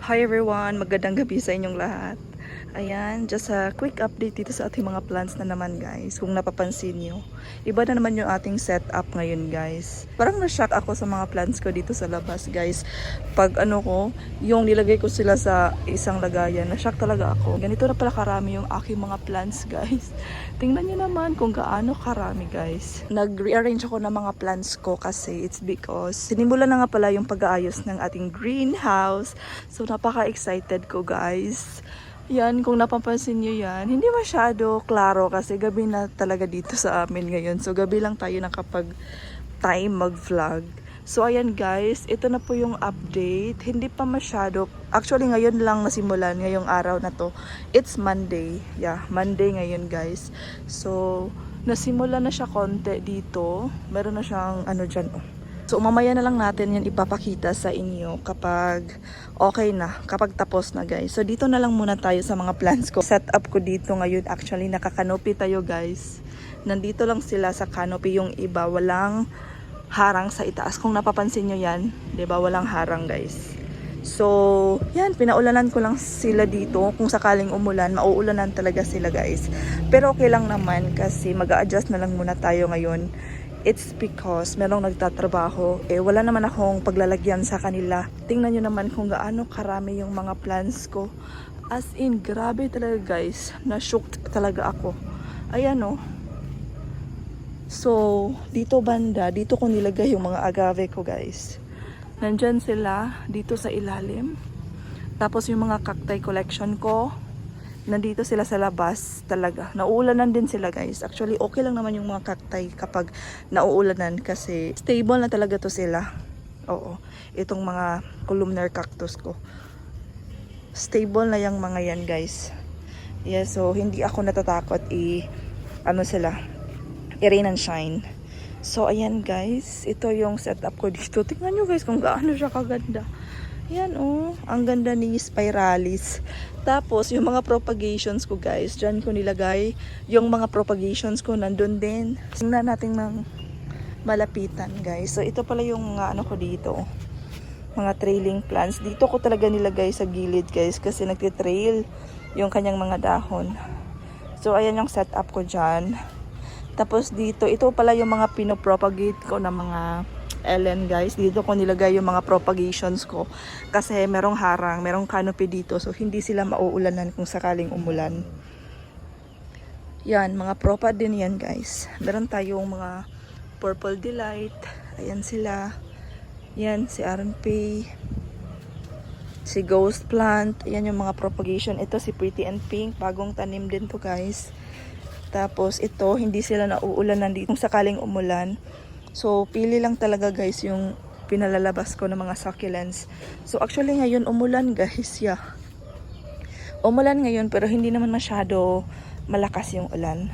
Hi everyone, magandang gabi sa inyong lahat. Ayan, just a quick update dito sa ating mga plants na naman guys. Kung napapansin nyo, iba na naman yung ating setup ngayon guys. Parang na-shock ako sa mga plants ko dito sa labas guys. Pag yung nilagay ko sila sa isang lagayan, na-shock talaga ako. Ganito na pala karami yung aking mga plants guys. Tingnan nyo naman kung gaano karami guys. Nag-rearrange ako ng mga plants ko kasi it's because sinimulan na nga pala yung pag-aayos ng ating greenhouse. So napaka-excited ko guys. Yan, kung napapansin nyo yan, hindi masyado klaro kasi gabi na talaga dito sa amin ngayon. So, gabi lang tayo nakapag-time mag-vlog. So, ayan guys, ito na po yung update. Hindi pa masyado, actually ngayon lang nasimulan, ngayong araw na to. It's Monday. Yeah, Monday ngayon guys. So, nasimula na siya konti dito. Meron na siyang dyan, oh. So, mamaya na lang natin yan ipapakita sa inyo kapag okay na, kapag tapos na guys. So, dito na lang muna tayo sa mga plants ko. Setup ko dito ngayon, actually, nakakanopi tayo guys. Nandito lang sila sa canopy, yung iba, walang harang sa itaas. Kung napapansin nyo yan, diba, walang harang guys. So, yan, pinaulanan ko lang sila dito. Kung sakaling umulan, mauulanan talaga sila guys. Pero okay lang naman kasi mag-a-adjust na lang muna tayo ngayon. It's because merong nagtatrabaho. Wala naman akong paglalagyan sa kanila. Tingnan nyo naman kung gaano karami yung mga plants ko. As in, grabe talaga guys. Na-shocked talaga ako. Ayan oh. So, dito banda, dito ko nilagay yung mga agave ko guys. Nandyan sila, dito sa ilalim. Tapos yung mga cacti collection ko, nandito sila sa labas talaga. Nauulanan din sila guys. Actually, okay lang naman yung mga cacti kapag nauulanan kasi stable na talaga to sila. Oo. Itong mga columnar cactus ko. Stable na yung mga yan guys. Yeah, so hindi ako natatakot sila. I-rain and shine. So, ayan guys. Ito yung setup ko dito. Tingnan nyo guys kung gaano siya kaganda. Yan oh, ang ganda ni Spiralis. Tapos yung mga propagations ko guys, dyan ko nilagay. Yung mga propagations ko nandun din. Tingnan natin ng malapitan guys. So ito pala yung mga ko dito. Mga trailing plants. Dito ko talaga nilagay sa gilid guys kasi nagtitrail yung kanyang mga dahon. So ayan yung setup ko dyan. Tapos dito, ito pala yung mga pinopropagate ko na mga Ellen guys, dito ko nilagay yung mga propagations ko kasi merong harang, merong canopy dito so hindi sila mauulanan kung sakaling umulan. Yan, mga propa din yan guys. Meron tayong mga Purple Delight, ayan sila. Yan, si RNP, si Ghost Plant, ayan yung mga propagation. Ito si Pretty and Pink, bagong tanim din to guys. Tapos ito, hindi sila nauulanan dito kung sakaling umulan. So, pili lang talaga guys yung pinalalabas ko ng mga succulents. So, actually ngayon umulan guys, yeah. Umulan ngayon pero hindi naman masyado malakas yung ulan.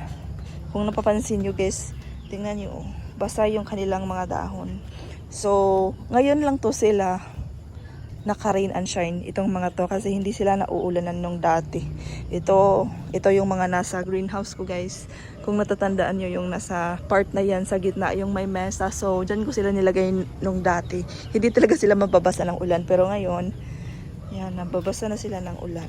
Kung napapansin nyo guys, tingnan nyo, basa yung kanilang mga dahon. So, ngayon lang to sila naka-rain and shine itong mga to kasi hindi sila nauulanan nung dati. Ito yung mga nasa greenhouse ko guys. Kung natatandaan nyo yung nasa part na yan sa gitna yung may mesa. So dyan ko sila nilagay nung dati. Hindi talaga sila mababasa ng ulan. Pero ngayon, yan, nababasa na sila ng ulan.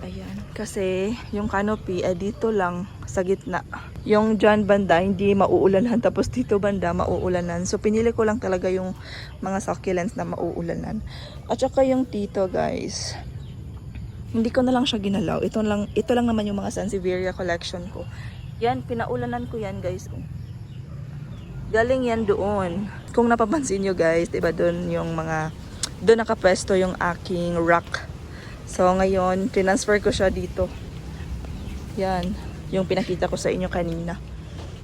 Ayan. Kasi yung canopy dito lang sa gitna. Yung dyan banda hindi mauulanan. Tapos dito banda mauulanan. So pinili ko lang talaga yung mga succulents na mauulanan. At saka yung tito guys, hindi ko na lang siya ginalaw. Ito lang naman yung mga Sansevieria collection ko. Yan, pinaulanan ko yan guys. Galing yan doon. Kung napapansin nyo guys, diba doon nakapwesto yung aking rock. So ngayon, transfer ko siya dito. Yan, yung pinakita ko sa inyo kanina.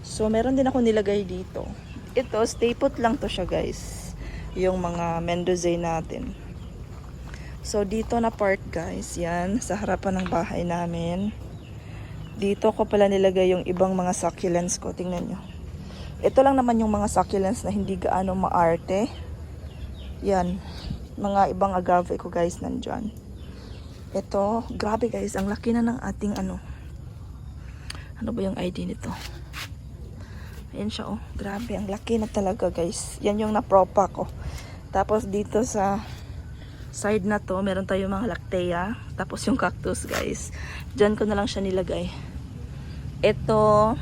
So meron din ako nilagay dito. Ito, stay put lang to siya guys. Yung mga Mendoza natin. So, dito na part guys, yan, sa harapan ng bahay namin. Dito ko pala nilagay yung ibang mga succulents ko, tingnan nyo. Ito lang naman yung mga succulents na hindi gaano maarte. Yan, mga ibang agave ko guys, nandyan. Ito, grabe guys, ang laki na ng ating ano ba yung ID nito? Ayan siya oh, grabe, ang laki na talaga guys. Yan yung napropa ko. Tapos dito sa side na to, meron tayong mga lactea. Tapos yung cactus guys. Diyan ko na lang siya nilagay. Ito,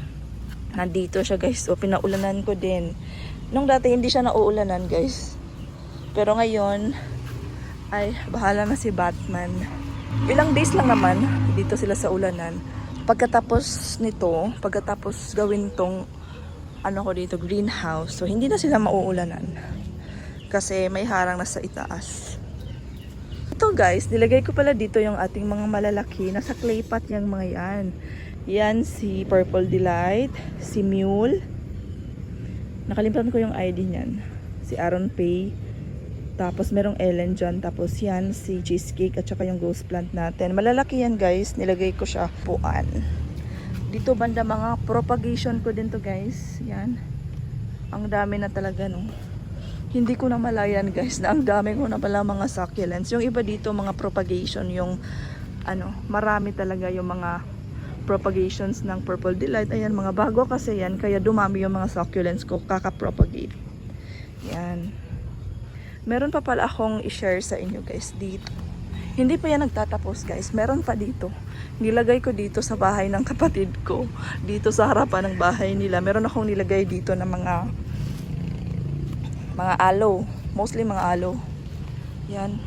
nandito siya guys. So, pinaulanan ko din. Nung dati hindi siya nauulanan guys. Pero ngayon, ay bahala na si Batman. Ilang days lang naman dito sila sa ulanan. Pagkatapos nito, pagkatapos gawin tong ano ko dito, greenhouse. So, hindi na sila mauulanan. Kasi may harang na sa itaas. Ito guys, nilagay ko pala dito yung ating mga malalaki. Nasa clay pot yung mga yan. Yan si Purple Delight, si Mule. Nakalimutan ko yung ID niyan. Si Aaron Pay. Tapos merong Ellen dyan. Tapos yan si Cheesecake at saka yung ghost plant natin. Malalaki yan guys. Nilagay ko siya puan. Dito banda mga propagation ko din to guys. Yan. Ang dami na talaga no. Hindi ko na malayan guys na ang dami ko na pala mga succulents. Yung iba dito mga propagation. Yung ano, marami talaga yung mga propagations ng Purple Delight. Ayan, mga bago kasi yan. Kaya dumami yung mga succulents ko kakapropagate. Yan. Meron pa pala akong i-share sa inyo guys dito. Hindi pa yan nagtatapos guys. Meron pa dito. Nilagay ko dito sa bahay ng kapatid ko. Dito sa harapan ng bahay nila. Meron akong nilagay dito ng mga aloe. Mostly mga aloe. Yan.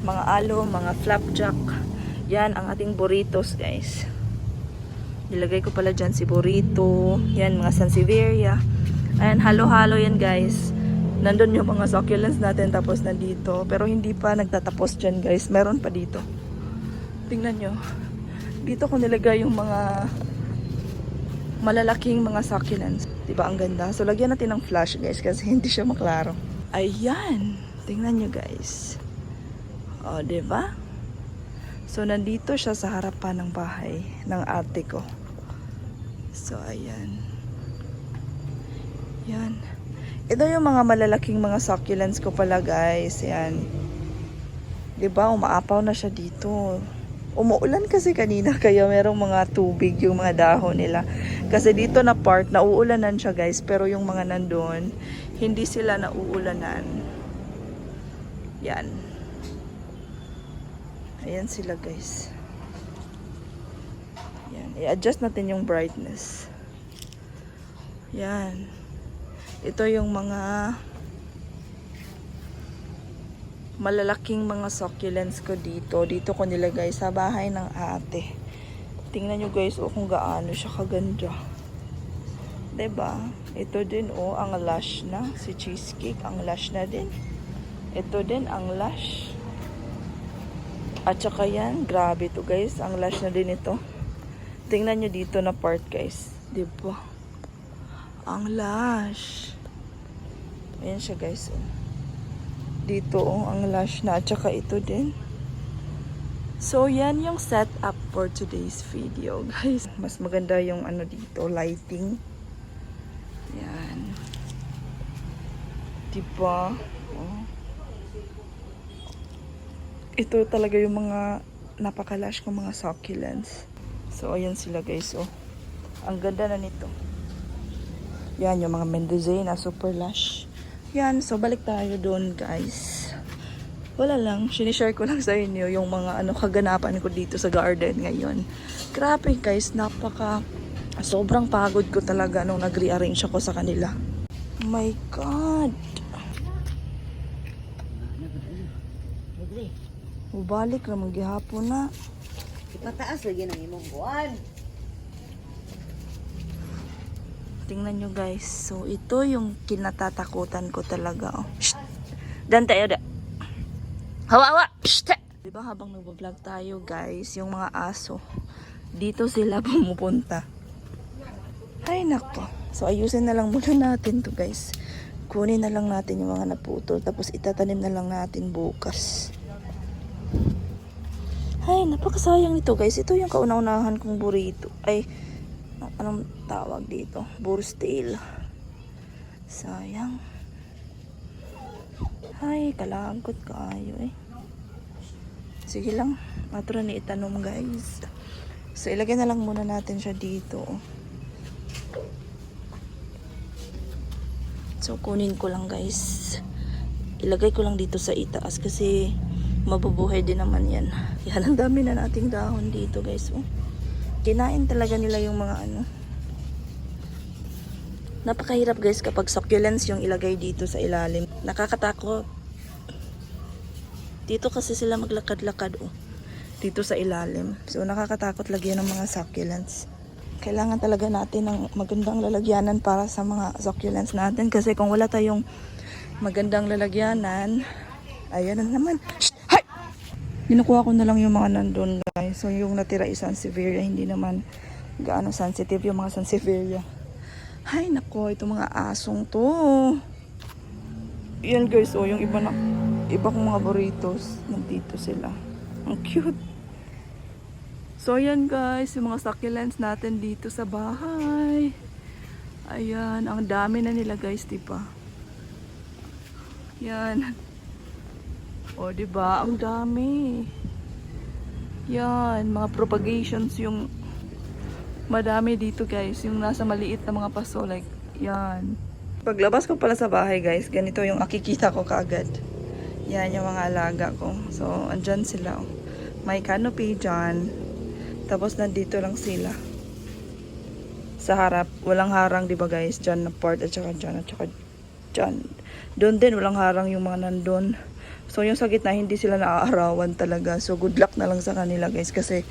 Mga aloe, mga flapjack. Yan ang ating burritos guys. Nilagay ko pala dyan si burrito. Yan mga sansevieria. Ayan, halo-halo yan guys. Nandun yung mga succulents natin tapos nandito. Pero hindi pa nagtatapos dyan guys. Meron pa dito. Tingnan nyo. Dito ko nilagay yung mga malalaking mga succulents. Diba ang ganda? So lagyan natin ng flash guys kasi hindi siya maklaro. Ayan. Tingnan nyo guys. O diba? So nandito siya sa harapan ng bahay ng ate ko. So ayan. Yan. Ito yung mga malalaking mga succulents ko pala guys. Yan. Diba? Umaapaw na siya dito. Umuulan kasi kanina kaya merong mga tubig yung mga dahon nila. Kasi dito na part, nauulanan siya guys. Pero yung mga nandun, hindi sila nauulanan. Yan. Ayan sila guys. Yan. I-adjust natin yung brightness. Yan. Ito yung mga malalaking mga succulents ko dito. Dito ko nilagay sa bahay ng ate. Tingnan nyo guys kung gaano siya kaganda. Diba? Ito din ang lush na. Si Cheesecake, ang lush na din. Ito din, ang lush. At saka yan, grabe to guys. Ang lush na din ito. Tingnan nyo dito na part guys. Diba? Ang lush. Ayan siya guys. Dito ang lush na. At saka ito din. So yan yung setup for today's video guys. Mas maganda yung ano dito, lighting. Yan. Diba? Oh. Ito talaga yung mga napaka-lush kong mga succulents. So ayan sila guys. Oh. Ang ganda na nito. Yan yung mga Mendocina super lush. Yan, so balik tayo doon guys. Wala lang, sinishare ko lang sa inyo yung mga kaganapan ko dito sa garden ngayon. Grabe guys, sobrang pagod ko talaga nung nag-rearrange ako sa kanila. Oh my God. Balik na maghihapon na. Ipataas lagi ng imong buwan. Tingnan nyo guys. So, ito yung kinatatakutan ko talaga. Oh. Shh! Dan tayo da. Hawa! Shh! Diba habang nag-vlog tayo guys, yung mga aso, dito sila pumupunta. Ay nako. So, ayusin na lang muna natin to guys. Kunin na lang natin yung mga naputol. Tapos itatanim na lang natin bukas. Ay, napakasayang nito guys. Ito yung kauna-unahan kong burrito. Ay, anong tawag dito? Boar's tail. Sayang. Ay, kalangkot kayo eh. Sige lang. Matro ni itanom guys. So, ilagay na lang muna natin siya dito. So, kunin ko lang guys. Ilagay ko lang dito sa itaas kasi mabubuhay din naman yan. Yan, ang dami na nating dahon dito guys. Oh. Kinain talaga nila yung mga ano. Napakahirap guys kapag succulents yung ilagay dito sa ilalim. Nakakatakot. Dito kasi sila maglakad-lakad oh. Dito sa ilalim. So nakakatakot lagyan ng mga succulents. Kailangan talaga natin ng magandang lalagyanan para sa mga succulents natin. Kasi kung wala tayong magandang lalagyanan, ayan na naman. Shh! Hay! Kinukuha ko na lang yung mga nandun guys. So yung natira is Sansevieria, hindi naman gaano sensitive yung mga Sansevieria. Hay nako, itong mga asong to. Yan guys, oh yung iba kong mga burritos, nandito sila. Ang cute. So yan guys, yung mga succulents natin dito sa bahay. Ayan, ang dami na nila guys, diba? Yan. O, diba? Ang dami. Yan, mga propagations yung madami dito guys. Yung nasa maliit na mga paso. Like, yan. Paglabas ko pala sa bahay guys, ganito yung akikita ko kaagad. Yan yung mga alaga ko. So, andyan sila. Oh. May canopy dyan. Tapos, nandito lang sila. Sa harap. Walang harang, diba guys? Dyan na part at saka dyan at saka dyan. Doon din, walang harang yung mga nandun. So, yung sa gitna, hindi sila naaarawan talaga. So, good luck na lang sa kanila, guys. Kasi,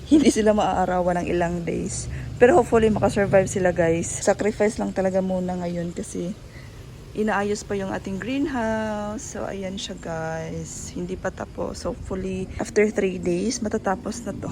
hindi sila maaarawan ng ilang days. Pero, hopefully, makasurvive sila, guys. Sacrifice lang talaga muna ngayon kasi inaayos pa yung ating greenhouse. So, ayan siya, guys. Hindi pa tapos. Hopefully, after 3 days, matatapos na to.